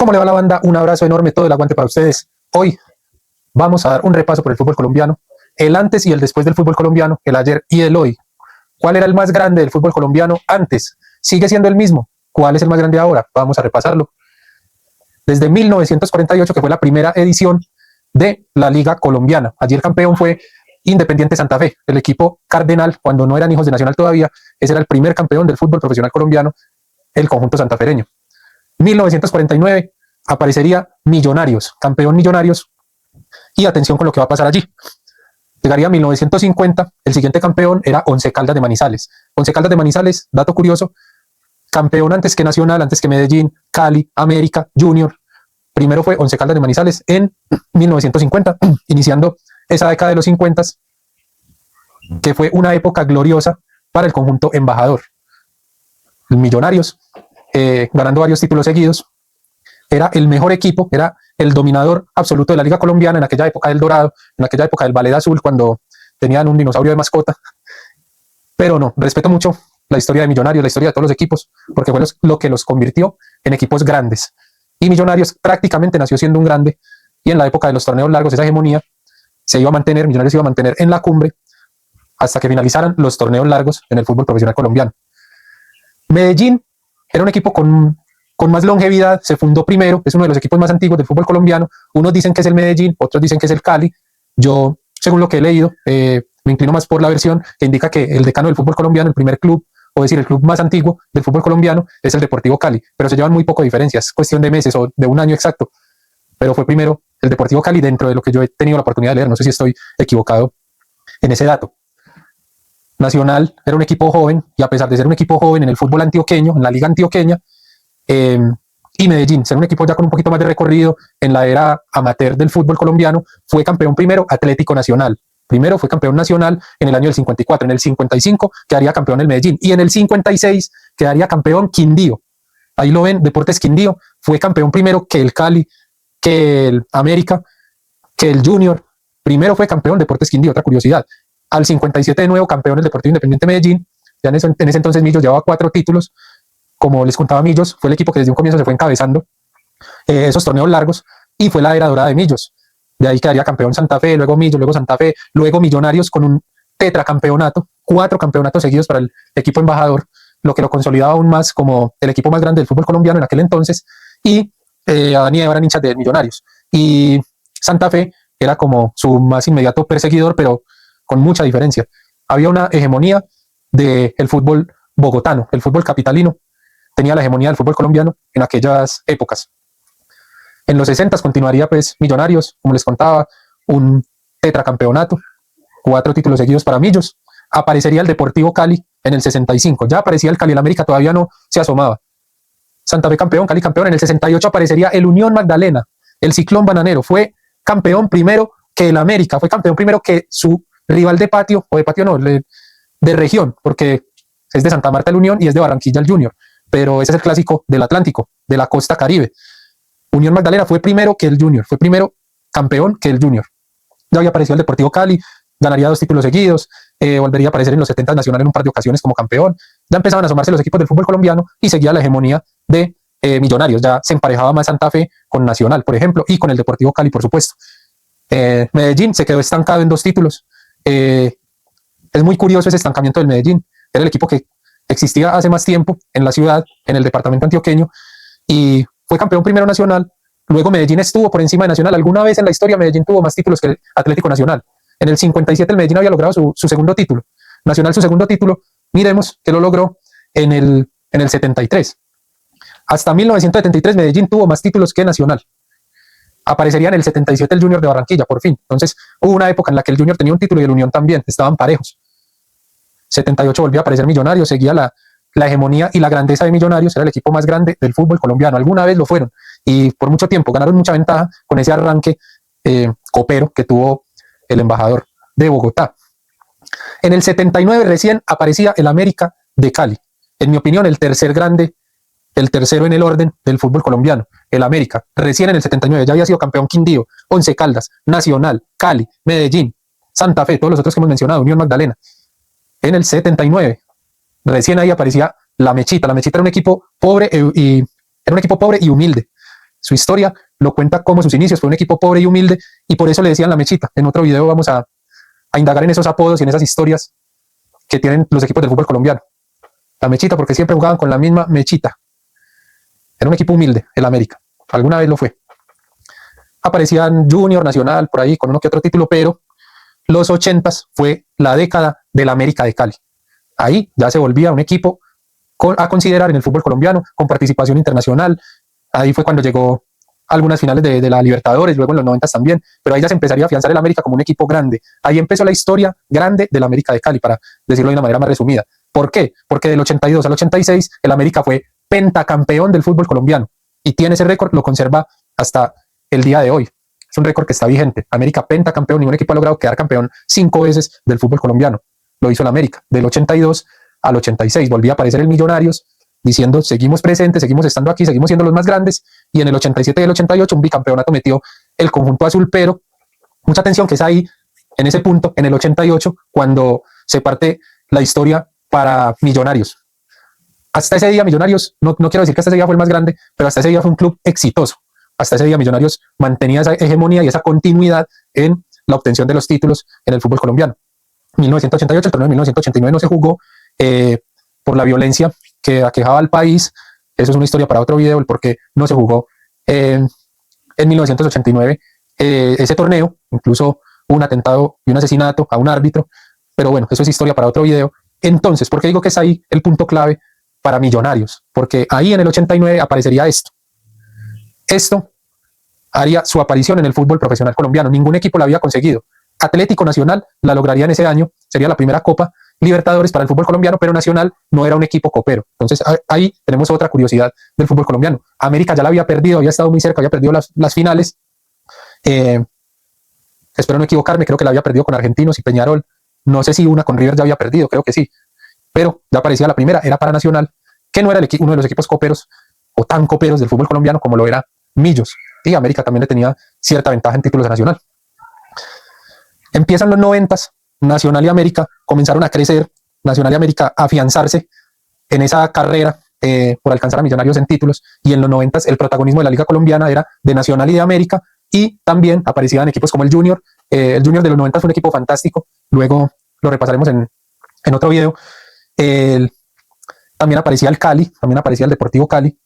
¿Cómo le va la banda? Un abrazo enorme, todo el aguante para ustedes. Hoy vamos a dar un repaso por el fútbol colombiano, el antes y el después del fútbol colombiano, el ayer y el hoy. ¿Cuál era el más grande del fútbol colombiano antes? ¿Sigue siendo el mismo? ¿Cuál es el más grande ahora? Vamos a repasarlo. Desde 1948, que fue la primera edición de la Liga Colombiana. Allí el campeón fue Independiente Santa Fe, el equipo cardenal, cuando no eran hijos de Nacional todavía. Ese era el primer campeón del fútbol profesional colombiano, el conjunto santafereño. 1949 aparecería Millonarios, campeón Millonarios, y atención con lo que va a pasar allí. Llegaría a 1950, el siguiente campeón era Once Caldas de Manizales. Once Caldas de Manizales, dato curioso, campeón antes que Nacional, antes que Medellín, Cali, América, Junior. Primero fue Once Caldas de Manizales en 1950, iniciando esa década de los 50, que fue una época gloriosa para el conjunto embajador. Millonarios, ganando varios títulos seguidos, era el mejor equipo, era el dominador absoluto de la Liga Colombiana en aquella época del Dorado, en aquella época del Ballet Azul, cuando tenían un dinosaurio de mascota. Pero no, respeto mucho la historia de Millonarios, la historia de todos los equipos, porque fue lo que los convirtió en equipos grandes. Y Millonarios prácticamente nació siendo un grande, y en la época de los torneos largos, esa hegemonía se iba a mantener, Millonarios se iba a mantener en la cumbre hasta que finalizaran los torneos largos en el fútbol profesional colombiano. Medellín era un equipo con más longevidad, se fundó primero, es uno de los equipos más antiguos del fútbol colombiano. Unos dicen que es el Medellín, otros dicen que es el Cali. Yo, según lo que he leído, me inclino más por la versión que indica que el decano del fútbol colombiano, el primer club, o decir, el club más antiguo del fútbol colombiano, es el Deportivo Cali, pero se llevan muy poco de diferencias, cuestión de meses o de un año exacto, pero fue primero el Deportivo Cali dentro de lo que yo he tenido la oportunidad de leer, no sé si estoy equivocado en ese dato. Nacional era un equipo joven, y a pesar de ser un equipo joven en el fútbol antioqueño, en la liga antioqueña, y Medellín, ser un equipo ya con un poquito más de recorrido en la era amateur del fútbol colombiano, fue campeón primero Atlético Nacional. Primero fue campeón nacional en el año del 54, en el 55 quedaría campeón el Medellín, y en el 56 quedaría campeón Quindío. Ahí lo ven, Deportes Quindío fue campeón primero que el Cali, que el América, que el Junior. Primero fue campeón Deportes Quindío, otra curiosidad. Al 57 de nuevo campeón el Deportivo Independiente Medellín. Ya en ese entonces Millos llevaba 4 títulos. Como les contaba, Millos fue el equipo que desde un comienzo se fue encabezando esos torneos largos, y fue la era dorada de Millos. De ahí quedaría campeón Santa Fe, luego Millos, luego Santa Fe, luego Millonarios con un tetracampeonato, 4 campeonatos seguidos para el equipo embajador, lo que lo consolidaba aún más como el equipo más grande del fútbol colombiano en aquel entonces. Y Adán y Eva eran hinchas de Millonarios, y Santa Fe era como su más inmediato perseguidor, pero con mucha diferencia. Había una hegemonía del fútbol bogotano, el fútbol capitalino tenía la hegemonía del fútbol colombiano en aquellas épocas. En los 60 continuaría pues Millonarios, como les contaba, un tetracampeonato, 4 títulos seguidos para Millos. Aparecería el Deportivo Cali en el 65, ya aparecía el Cali, el América todavía no se asomaba. Santa Fe campeón, Cali campeón. En el 68 aparecería el Unión Magdalena, el Ciclón Bananero, fue campeón primero que el América, fue campeón primero que su rival de patio, o de patio no, de región, porque es de Santa Marta el Unión y es de Barranquilla el Junior, pero ese es el clásico del Atlántico, de la costa Caribe. Unión Magdalena fue primero que el Junior, fue primero campeón que el Junior. Ya había aparecido el Deportivo Cali, ganaría 2 títulos seguidos, volvería a aparecer en los 70 Nacional en un par de ocasiones como campeón. Ya empezaban a asomarse los equipos del fútbol colombiano y seguía la hegemonía de Millonarios. Ya se emparejaba más Santa Fe con Nacional, por ejemplo, y con el Deportivo Cali, por supuesto. Medellín se quedó estancado en 2 títulos. Es muy curioso ese estancamiento del Medellín. Era el equipo que existía hace más tiempo en la ciudad, en el departamento antioqueño, y fue campeón primero Nacional. Luego Medellín estuvo por encima de Nacional. Alguna vez en la historia Medellín tuvo más títulos que el Atlético Nacional. En el 57 el Medellín había logrado su segundo título. Nacional su segundo título, miremos que lo logró en el 73. Hasta 1973 Medellín tuvo más títulos que Nacional. Aparecería en el 77 el Junior de Barranquilla, por fin. Entonces hubo una época en la que el Junior tenía un título y el Unión también, estaban parejos. 78 volvió a aparecer Millonarios, seguía la hegemonía y la grandeza de Millonarios, era el equipo más grande del fútbol colombiano. Alguna vez lo fueron, y por mucho tiempo ganaron mucha ventaja con ese arranque copero que tuvo el embajador de Bogotá. En el 79 recién aparecía el América de Cali. En mi opinión, el tercer grande, el tercero en el orden del fútbol colombiano, el América. Recién en el 79 ya había sido campeón Quindío, Once Caldas, Nacional, Cali, Medellín, Santa Fe, todos los otros que hemos mencionado, Unión Magdalena. En el 79, recién ahí aparecía la Mechita. La Mechita era un equipo pobre y humilde. su historia lo cuenta como sus inicios, fue un equipo pobre y humilde, y por eso le decían la Mechita. En otro video vamos a indagar en esos apodos y en esas historias que tienen los equipos del fútbol colombiano. La Mechita, porque siempre jugaban con la misma Mechita. Era un equipo humilde, el América. Alguna vez lo fue. Aparecían Junior, Nacional, por ahí, con uno que otro título, pero los 80s fue la década del América de Cali. Ahí ya se volvía un equipo a considerar en el fútbol colombiano, con participación internacional. Ahí fue cuando llegó algunas finales de la Libertadores, luego en los 90 también, pero ahí ya se empezaría a afianzar el América como un equipo grande. Ahí empezó la historia grande del América de Cali, para decirlo de una manera más resumida. ¿Por qué? Porque del 82 al 86 el América fue pentacampeón del fútbol colombiano y tiene ese récord, lo conserva hasta el día de hoy. Es un récord que está vigente. América pentacampeón, ningún equipo ha logrado quedar campeón 5 veces del fútbol colombiano. Lo hizo el América. Del 82 al 86 volvía a aparecer el Millonarios diciendo seguimos presentes, seguimos estando aquí, seguimos siendo los más grandes, y en el 87 y el 88 un bicampeonato metió el conjunto azul, pero mucha atención que es ahí, en ese punto, en el 88, cuando se parte la historia para Millonarios. Hasta ese día Millonarios, no quiero decir que hasta ese día fue el más grande, pero hasta ese día fue un club exitoso. Hasta ese día Millonarios mantenía esa hegemonía y esa continuidad en la obtención de los títulos en el fútbol colombiano. 1988, el torneo de 1989 no se jugó por la violencia que aquejaba al país. Eso es una historia para otro video, el por qué no se jugó en 1989 ese torneo. Incluso hubo un atentado y un asesinato a un árbitro, pero bueno, eso es historia para otro video. Entonces, ¿por qué digo que es ahí el punto clave para Millonarios? Porque ahí en el 89 aparecería esto. Esto haría su aparición en el fútbol profesional colombiano. Ningún equipo la había conseguido. Atlético Nacional la lograría en ese año, sería la primera Copa Libertadores para el fútbol colombiano, pero Nacional no era un equipo copero. Entonces ahí tenemos otra curiosidad del fútbol colombiano. América ya la había perdido, había estado muy cerca, había perdido las finales. Espero no equivocarme, creo que la había perdido con Argentinos y Peñarol. No sé si una con River ya había perdido, creo que sí. Pero ya aparecía la primera, era para Nacional, que no era uno de los equipos coperos o tan coperos del fútbol colombiano como lo era Millos. Y América también le tenía cierta ventaja en títulos de Nacional. Empiezan los 90s, Nacional y América comenzaron a crecer, Nacional y América a afianzarse en esa carrera por alcanzar a Millonarios en títulos, y en los 90s el protagonismo de la Liga Colombiana era de Nacional y de América, y también aparecían equipos como el Junior. El Junior de los 90 fue un equipo fantástico, luego lo repasaremos en otro video. También aparecía el Cali, también aparecía el Deportivo Cali,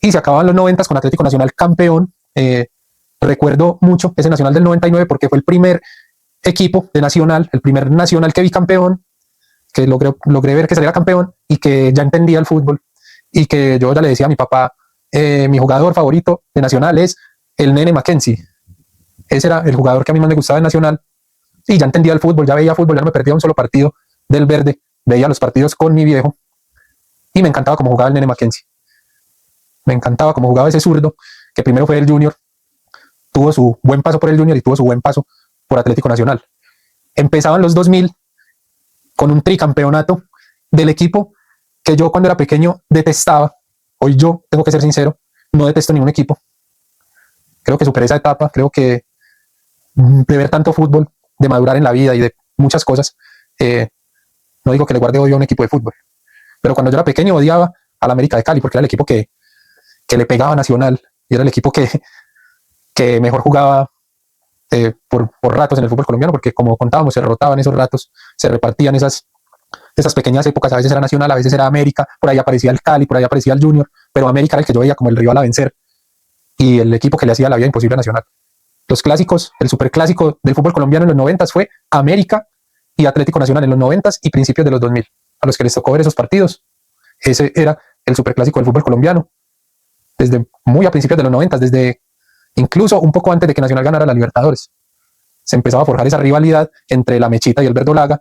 y se acababan los 90s con Atlético Nacional campeón. Recuerdo mucho ese Nacional del 99 porque fue el primer equipo de Nacional, el primer Nacional que vi campeón, que logré ver que saliera campeón y que ya entendía el fútbol, y que yo ya le decía a mi papá, mi jugador favorito de Nacional es el Nene Mackenzie. Ese era el jugador que a mí más me gustaba de Nacional, y ya entendía el fútbol, ya veía fútbol, ya no me perdía un solo partido del verde, veía los partidos con mi viejo, y me encantaba cómo jugaba el Nene Mackenzie. Me encantaba cómo jugaba ese zurdo, que primero fue el Junior, tuvo su buen paso por el Junior y tuvo su buen paso por Atlético Nacional. Empezaban los 2000 con un tricampeonato del equipo que yo cuando era pequeño detestaba. Hoy yo tengo que ser sincero, no detesto ningún equipo. Creo que superé esa etapa, creo que de ver tanto fútbol, de madurar en la vida y de muchas cosas, no digo que le guarde odio a un equipo de fútbol, pero cuando yo era pequeño odiaba al América de Cali porque era el equipo que le pegaba a Nacional y era el equipo que mejor jugaba por ratos en el fútbol colombiano, porque como contábamos, se rotaban esos ratos, se repartían esas pequeñas épocas. A veces era Nacional, a veces era América, por ahí aparecía el Cali, por ahí aparecía el Junior, pero América era el que yo veía como el rival a vencer y el equipo que le hacía la vida imposible a Nacional. Los clásicos, el superclásico del fútbol colombiano en los 90 fue América y Atlético Nacional en los 90 y principios de los 2000, a los que les tocó ver esos partidos. Ese era el superclásico del fútbol colombiano, desde muy a principios de los 90, desde incluso un poco antes de que Nacional ganara la Libertadores. Se empezaba a forjar esa rivalidad entre la Mechita y el Verdolaga,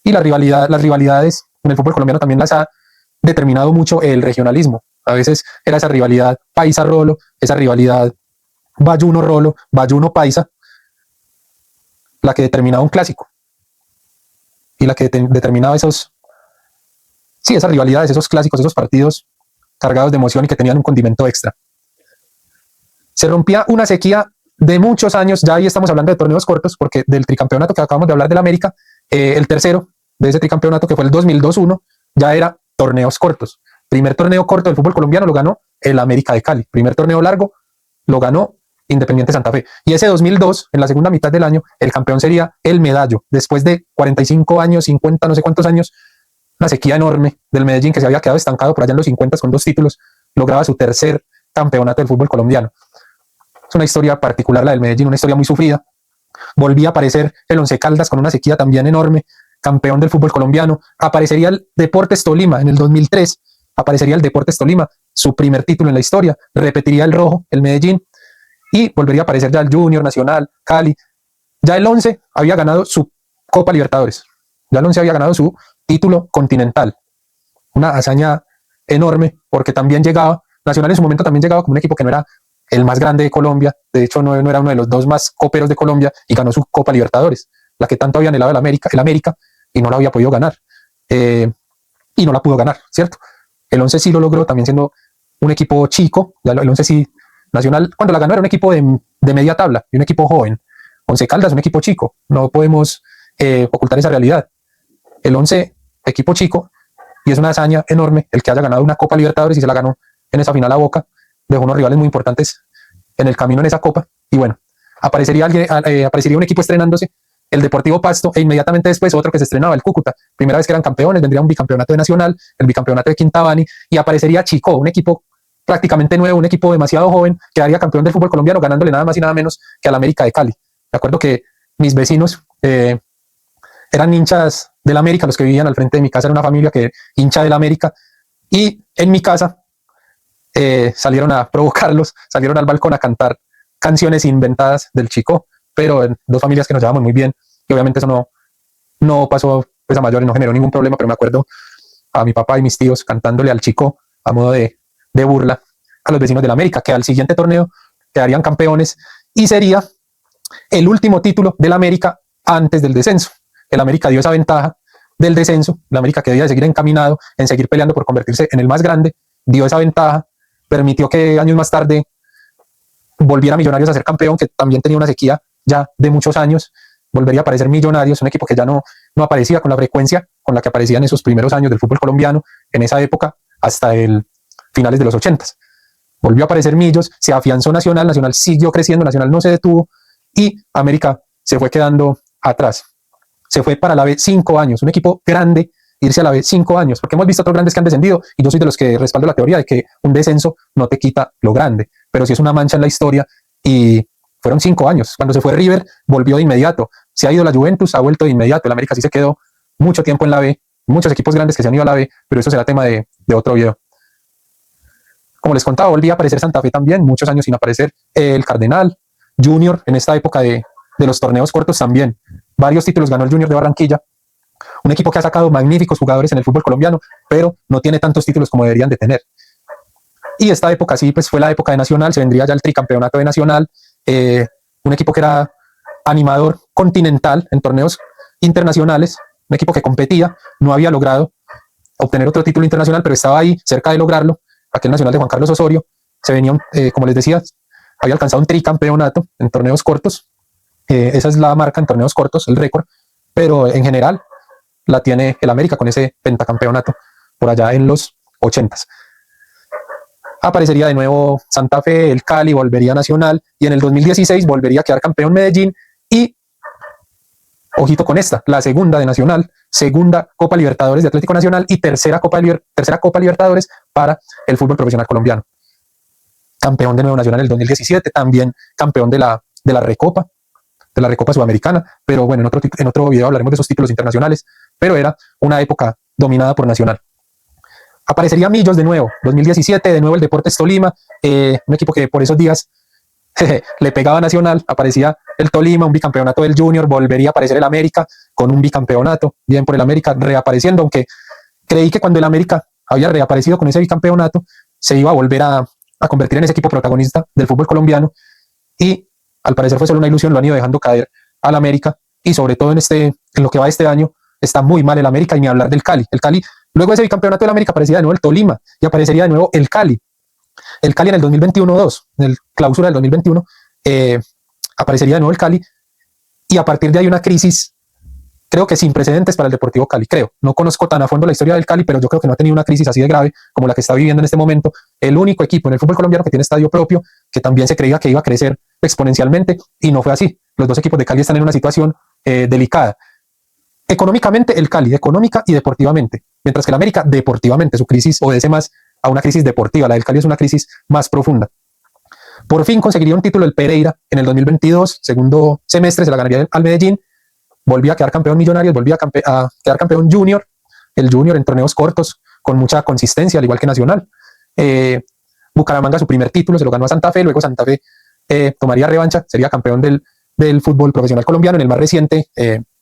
y las rivalidades en el fútbol colombiano también las ha determinado mucho el regionalismo. A veces era esa rivalidad Paisa-Rolo, esa rivalidad Bayuno-Rolo, Bayuno-Paisa, la que determinaba un clásico, y la que determinaba esas rivalidades, esos clásicos, esos partidos cargados de emoción y que tenían un condimento extra. Se rompía una sequía de muchos años, ya ahí estamos hablando de torneos cortos, porque del tricampeonato que acabamos de hablar del América, el tercero de ese tricampeonato, que fue el 2002-1, ya era torneos cortos. Primer torneo corto del fútbol colombiano lo ganó el América de Cali. Primer torneo largo lo ganó Independiente Santa Fe. Y ese 2002, en la segunda mitad del año, el campeón sería el Medallo. Después de 45 años, 50, no sé cuántos años, una sequía enorme del Medellín que se había quedado estancado por allá en los 50 con 2 títulos, lograba su tercer campeonato del fútbol colombiano. Es una historia particular la del Medellín, una historia muy sufrida. Volvía a aparecer el Once Caldas con una sequía también enorme, campeón del fútbol colombiano. Aparecería el Deportes Tolima en el 2003, aparecería el Deportes Tolima, su primer título en la historia. Repetiría el rojo, el Medellín, y volvería a aparecer ya el Junior, Nacional, Cali. Ya el 11 había ganado su Copa Libertadores, ya el 11 había ganado su título continental. Una hazaña enorme, porque también llegaba, Nacional en su momento también llegaba como un equipo que no era el más grande de Colombia, de hecho no era uno de los 2 más coperos de Colombia, y ganó su Copa Libertadores, la que tanto había anhelado el América, y no la había podido ganar, y no la pudo ganar, ¿cierto? El 11 sí lo logró, también siendo un equipo chico, ya el 11 sí, Nacional, cuando la ganó era un equipo de media tabla, y un equipo joven. Once Caldas, un equipo chico, no podemos ocultar esa realidad. El 11, equipo chico, y es una hazaña enorme el que haya ganado una Copa Libertadores y se la ganó en esa final a Boca, dejó unos rivales muy importantes en el camino en esa Copa, y bueno, aparecería un equipo estrenándose, el Deportivo Pasto, e inmediatamente después otro que se estrenaba, el Cúcuta. Primera vez que eran campeones, vendría un bicampeonato de Nacional, el bicampeonato de Quintabani, y aparecería Chico, un equipo prácticamente nuevo, un equipo demasiado joven, que haría campeón del fútbol colombiano, ganándole nada más y nada menos que al América de Cali. Me acuerdo que mis vecinos eran hinchas del América, los que vivían al frente de mi casa, era una familia que hincha del América, y en mi casa salieron a provocarlos, salieron al balcón a cantar canciones inventadas del Chico, pero en 2 familias que nos llevamos muy bien, y obviamente eso no pasó pues a mayores, no generó ningún problema, pero me acuerdo a mi papá y mis tíos cantándole al Chico a modo de burla a los vecinos del América, que al siguiente torneo quedarían campeones, y sería el último título del América antes del descenso. El América dio esa ventaja del descenso, el América que debía seguir encaminado en seguir peleando por convertirse en el más grande, dio esa ventaja, permitió que años más tarde volviera Millonarios a ser campeón, que también tenía una sequía ya de muchos años, volvería a aparecer Millonarios, un equipo que ya no aparecía con la frecuencia con la que aparecía en esos primeros años del fútbol colombiano, en esa época, hasta el finales de los 80. Volvió a aparecer Millos, se afianzó Nacional, Nacional siguió creciendo, Nacional no se detuvo, y América se fue quedando atrás. Se fue para la B 5 años, un equipo grande, irse a la B 5 años, porque hemos visto otros grandes que han descendido, y yo soy de los que respaldo la teoría de que un descenso no te quita lo grande, pero sí es una mancha en la historia, y fueron 5 años. Cuando se fue River, volvió de inmediato. Se ha ido la Juventus, ha vuelto de inmediato. El América sí se quedó mucho tiempo en la B, muchos equipos grandes que se han ido a la B, pero eso será tema de otro video. Como les contaba, volvía a aparecer Santa Fe también, muchos años sin aparecer el Cardenal, Junior en esta época de los torneos cortos también. Varios títulos ganó el Junior de Barranquilla, un equipo que ha sacado magníficos jugadores en el fútbol colombiano, pero no tiene tantos títulos como deberían de tener. Y esta época sí, pues fue la época de Nacional, se vendría ya el tricampeonato de Nacional, un equipo que era animador continental en torneos internacionales, un equipo que competía, no había logrado obtener otro título internacional, pero estaba ahí cerca de lograrlo. Aquel Nacional de Juan Carlos Osorio, se venía, como les decía, había alcanzado un tricampeonato en torneos cortos, esa es la marca en torneos cortos, el récord, pero en general la tiene el América con ese pentacampeonato por allá en los 80s. Aparecería de nuevo Santa Fe, el Cali, volvería Nacional, y en el 2016 volvería a quedar campeón Medellín, y ojito con esta, la segunda de Nacional, segunda Copa Libertadores de Atlético Nacional y tercera Copa Libertadores para el fútbol profesional colombiano. Campeón de nuevo Nacional en el 2017, también campeón de la Recopa Sudamericana, pero bueno, en otro video hablaremos de esos títulos internacionales, pero era una época dominada por Nacional. Aparecería Millos de nuevo, 2017, de nuevo el Deportes Tolima, un equipo que por esos días le pegaba a Nacional, aparecía el Tolima, un bicampeonato del Junior, volvería a aparecer el América con un bicampeonato, bien por el América reapareciendo, aunque creí que cuando el América había reaparecido con ese bicampeonato, se iba a volver a convertir en ese equipo protagonista del fútbol colombiano, y al parecer fue solo una ilusión, lo han ido dejando caer al América, y sobre todo en lo que va este año, está muy mal el América, y ni hablar del Cali. El Cali, luego de ese bicampeonato del América, aparecería de nuevo el Tolima, y aparecería de nuevo el Cali. El Cali en el 2021-2, en el clausura del 2021, aparecería de nuevo el Cali, y a partir de ahí una crisis creo que sin precedentes para el Deportivo Cali, creo. No conozco tan a fondo la historia del Cali, pero yo creo que no ha tenido una crisis así de grave como la que está viviendo en este momento. El único equipo en el fútbol colombiano que tiene estadio propio, que también se creía que iba a crecer exponencialmente, y no fue así. Los dos equipos de Cali están en una situación delicada. Económicamente, el Cali, económica y deportivamente, mientras que el América, deportivamente, su crisis obedece más a una crisis deportiva. La del Cali es una crisis más profunda. Por fin conseguiría un título el Pereira en el 2022, segundo semestre, se la ganaría al Medellín. Volvía a quedar campeón Millonarios, volvía a quedar campeón Junior, el Junior en torneos cortos, con mucha consistencia, al igual que Nacional. Bucaramanga, su primer título, se lo ganó a Santa Fe, luego Santa Fe tomaría revancha, sería campeón del fútbol profesional colombiano en el más reciente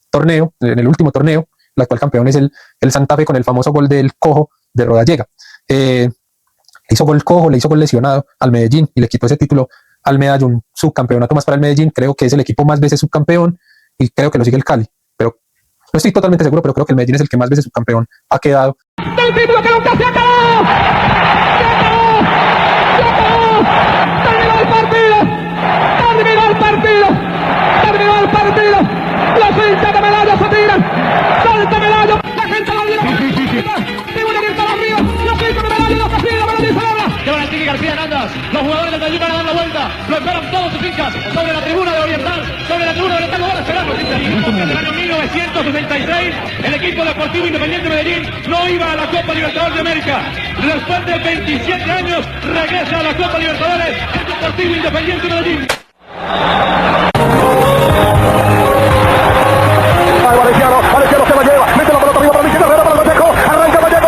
torneo, en el último torneo. El actual campeón es el Santa Fe, con el famoso gol del Cojo de Rodallega. Hizo gol Cojo, le hizo gol lesionado al Medellín y le quitó ese título al Medellín, subcampeonato más para el Medellín. Creo que es el equipo más veces subcampeón y creo que lo sigue el Cali, pero no estoy totalmente seguro, pero creo que el Medellín es el que más veces subcampeón ha quedado. ¡El título que nunca se acabó! ¡Se acabó! ¡Se acabó! ¡Terminó el partido! ¡Terminó el partido! ¡Terminó el partido! ¡Los hinchas de Medallo se tiran! ¡Salta Medallo! ¡La gente la viene! ¡Tribuna abierta arriba! ¡Los hinchas de Medallo no se piden! ¡La dice ahora! Llevan a Tiki García Hernández. Los jugadores del Medellín van a dar la vuelta. Lo esperan todos sus hinchas sobre la tribuna de Oriental. Sobre la tribuna de Oriental lo van a esperar los hinchas. En el año 1966, el equipo deportivo Independiente Medellín no iba a la Copa Libertadores de América. Después de 27 años, regresa a la Copa Libertadores el Deportivo Independiente Medellín. Valenciano se la lleva, mete la pelota arriba para la izquierda, para Pacheco, arranca Pacheco,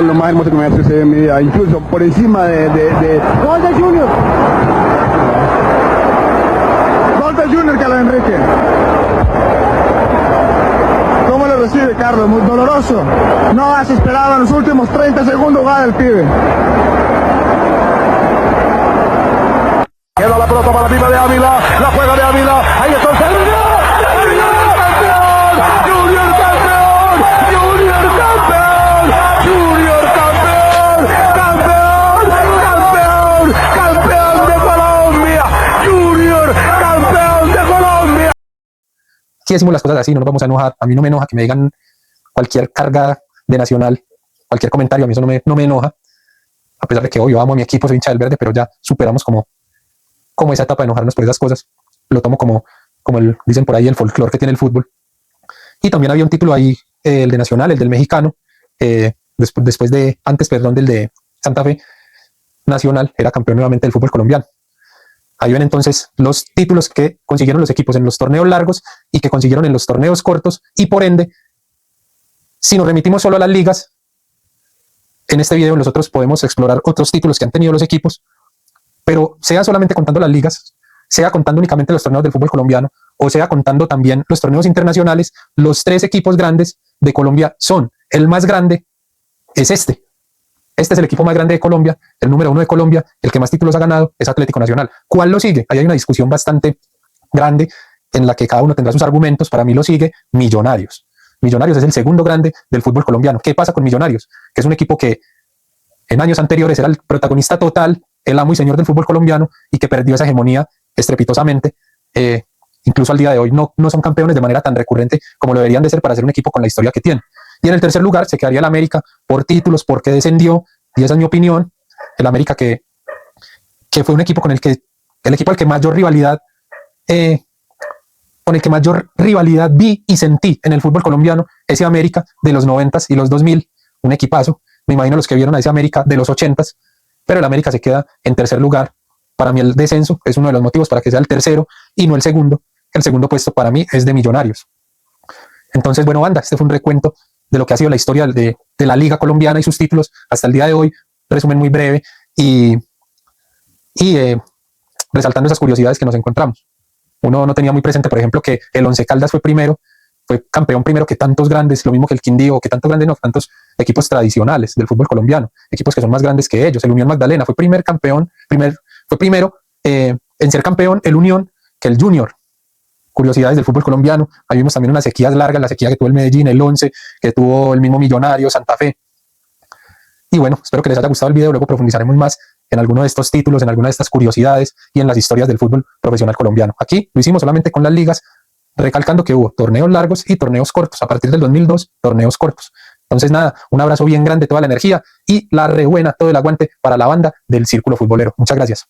lo más hermoso que me ha sucedido en mi vida, incluso por encima de gol de Junior. Gol de Junior, Carlos Enrique. ¿Cómo lo recibe Carlos? Muy doloroso. No has esperado en los últimos 30 segundos jugar el pibe. Queda la pelota para arriba de Ávila, la juega de Ávila, ahí está el centro. Aquí decimos las cosas así, no nos vamos a enojar. A mí no me enoja que me digan cualquier carga de Nacional, cualquier comentario, a mí eso no me enoja, a pesar de que hoy yo amo a mi equipo, soy hincha del verde, pero ya superamos como esa etapa de enojarnos por esas cosas. Lo tomo como dicen por ahí, el folclore que tiene el fútbol. Y también había un título ahí, el de Nacional, el del mexicano, antes del de Santa Fe. Nacional era campeón nuevamente del fútbol colombiano. Ahí ven entonces los títulos que consiguieron los equipos en los torneos largos y que consiguieron en los torneos cortos, y por ende, si nos remitimos solo a las ligas, en este video nosotros podemos explorar otros títulos que han tenido los equipos, pero sea solamente contando las ligas, sea contando únicamente los torneos del fútbol colombiano, o sea contando también los torneos internacionales, los tres equipos grandes de Colombia son: el más grande es este es el equipo más grande de Colombia, el número 1 de Colombia, el que más títulos ha ganado es Atlético Nacional. ¿Cuál lo sigue? Ahí hay una discusión bastante grande en la que cada uno tendrá sus argumentos. Para mí lo sigue Millonarios. Millonarios es el segundo grande del fútbol colombiano. ¿Qué pasa con Millonarios? Que es un equipo que en años anteriores era el protagonista total, el amo y señor del fútbol colombiano, y que perdió esa hegemonía estrepitosamente. Incluso al día de hoy no son campeones de manera tan recurrente como lo deberían de ser para ser un equipo con la historia que tiene. Y en el tercer lugar se quedaría el América por títulos, porque descendió, y esa es mi opinión. El América que fue un equipo el equipo al que mayor rivalidad con el que mayor rivalidad vi y sentí en el fútbol colombiano, ese América de los 90s y los 2000, un equipazo. Me imagino los que vieron a ese América de los 80s, pero el América se queda en tercer lugar. Para mí el descenso es uno de los motivos para que sea el tercero y no el segundo. El segundo puesto para mí es de Millonarios. Entonces, bueno, banda, este fue un recuento de lo que ha sido la historia de la Liga Colombiana y sus títulos hasta el día de hoy. Resumen muy breve y resaltando esas curiosidades que nos encontramos. Uno no tenía muy presente, por ejemplo, que el Once Caldas fue primero, fue campeón primero que tantos grandes, lo mismo que el Quindío, que tantos grandes, no, tantos equipos tradicionales del fútbol colombiano, equipos que son más grandes que ellos. El Unión Magdalena fue primer campeón, fue primero en ser campeón el Unión que el Junior. Curiosidades del fútbol colombiano. Ahí vimos también unas sequías largas, la sequía que tuvo el Medellín, el 11, que tuvo el mismo Millonarios, Santa Fe. Y bueno, espero que les haya gustado el video. Luego profundizaremos más en alguno de estos títulos, en alguna de estas curiosidades y en las historias del fútbol profesional colombiano. Aquí lo hicimos solamente con las ligas, recalcando que hubo torneos largos y torneos cortos. A partir del 2002, torneos cortos. Entonces nada, un abrazo bien grande, toda la energía y la re buena, todo el aguante para la banda del Círculo Futbolero. Muchas gracias.